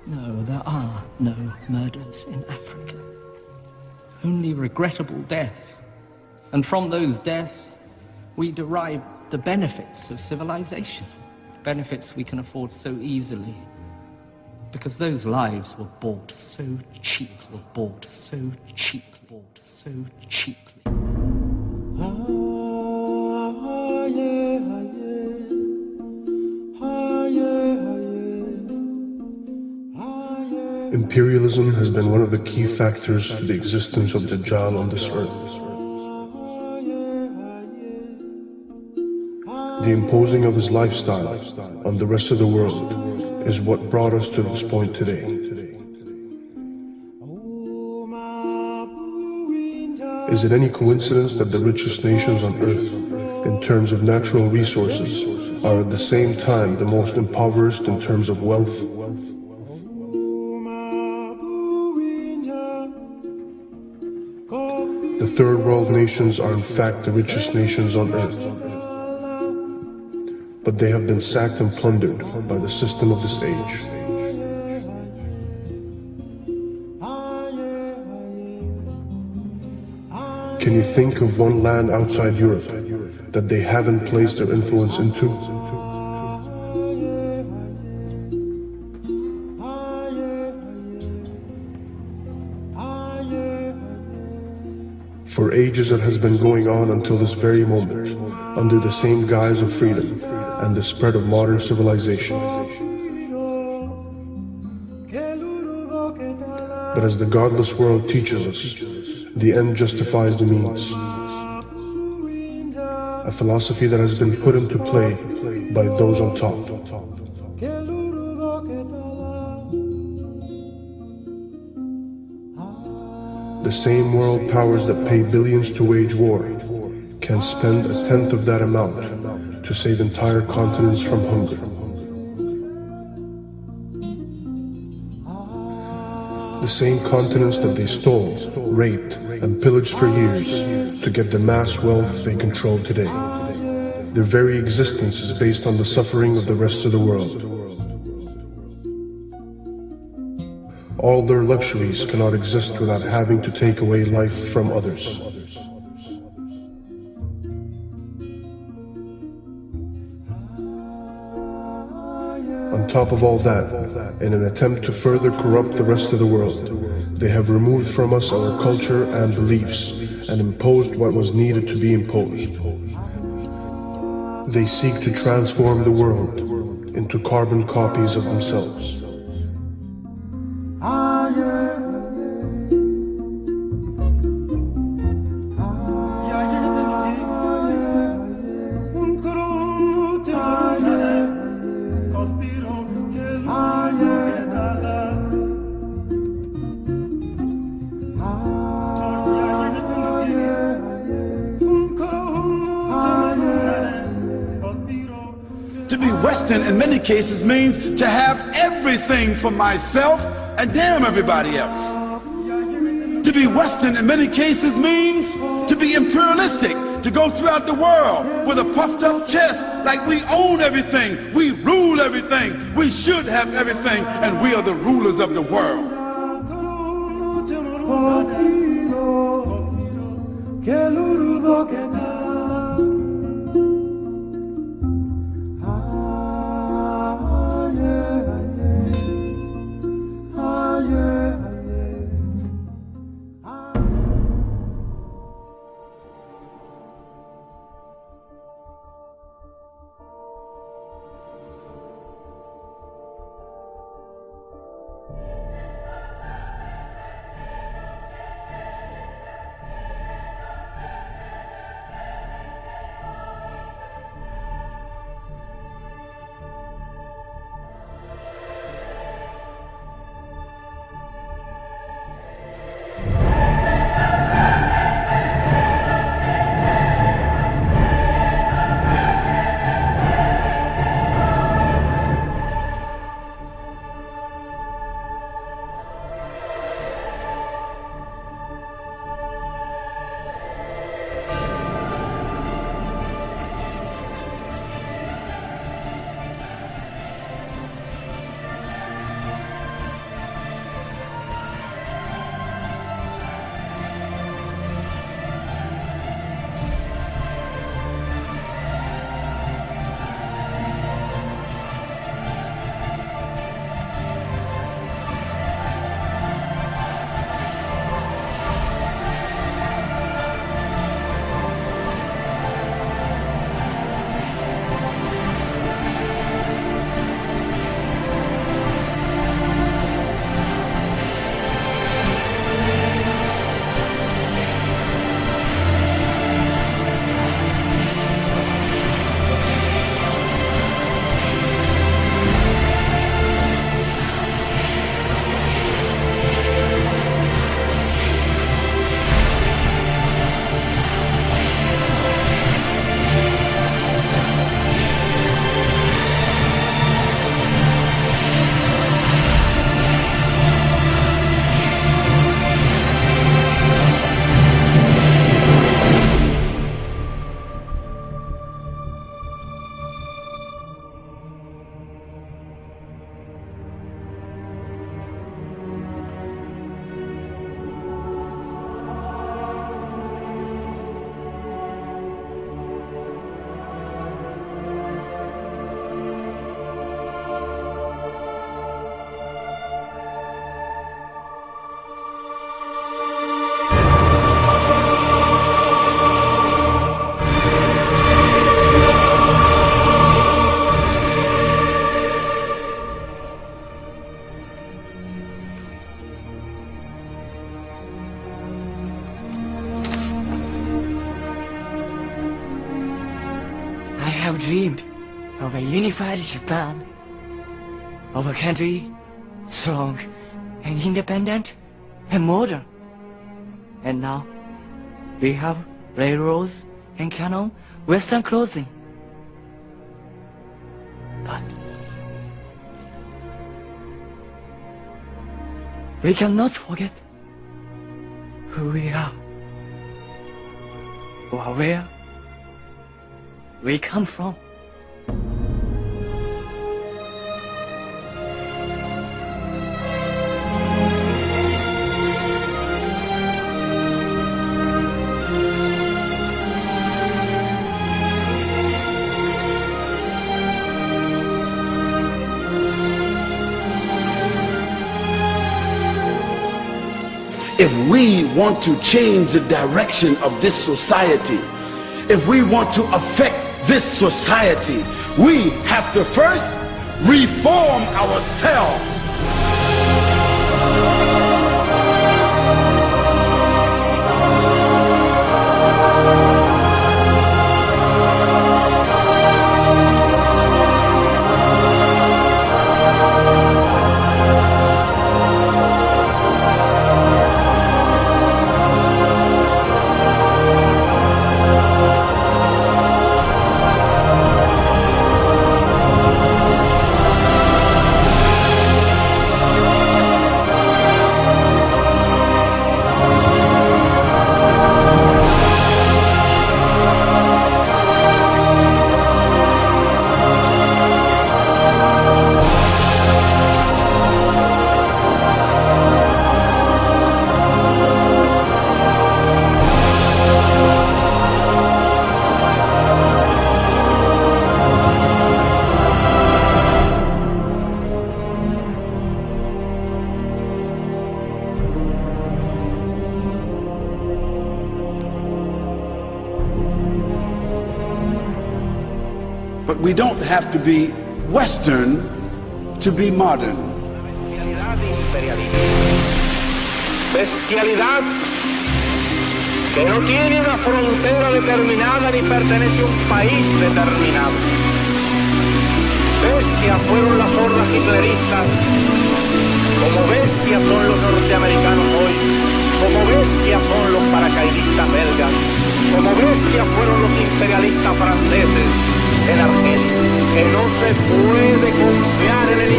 No, there are no murders in Africa. Only regrettable deaths. And from those deaths, we derive the benefits of civilization. Benefits we can afford so easily. Because those lives were bought so cheaply. Bought so cheaply. Bought so cheaply. Imperialism has been one of the key factors to the existence of Dajjal on this earth. The imposing of his lifestyle on the rest of the world is what brought us to this point today. Is it any coincidence that the richest nations on earth, in terms of natural resources, are at the same time the most impoverished in terms of wealth? The third world nations are in fact the richest nations on earth, but they have been sacked and plundered by the system of this age. Can you think of one land outside Europe that they haven't placed their influence into? For ages it has been going on until this very moment, under the same guise of freedom and the spread of modern civilization. But as the godless world teaches us, the end justifies the means. A philosophy that has been put into play by those on top. The same world powers that pay billions to wage war can spend a tenth of that amount to save entire continents from hunger. The same continents that they stole, raped, and pillaged for years to get the mass wealth they control today. Their very existence is based on the suffering of the rest of the world. All their luxuries cannot exist without having to take away life from others. On top of all that, in an attempt to further corrupt the rest of the world, they have removed from us our culture and beliefs and imposed what was needed to be imposed. They seek to transform the world into carbon copies of themselves. To be Western in many cases means to have everything for myself and damn everybody else. To be Western in many cases means to be imperialistic, to go throughout the world with a puffed up chest like we own everything, we rule everything, we should have everything, and we are the rulers of the world. a unified Japan, of a country strong and independent and modern. And now we have railroads and cannon, Western clothing. But we cannot forget who we are or where we come from. If we want to change the direction of this society, if we want to affect this society, we have to first reform ourselves. But we don't have to be Western to be modern. Bestialidad que no tiene una frontera determinada ni pertenece a un país determinado. Bestias fueron las hordas hitleristas, como bestias son los norteamericanos hoy, como bestias son los paracaidistas belgas, como bestias fueron los imperialistas franceses en Argelia, que no se puede confiar en el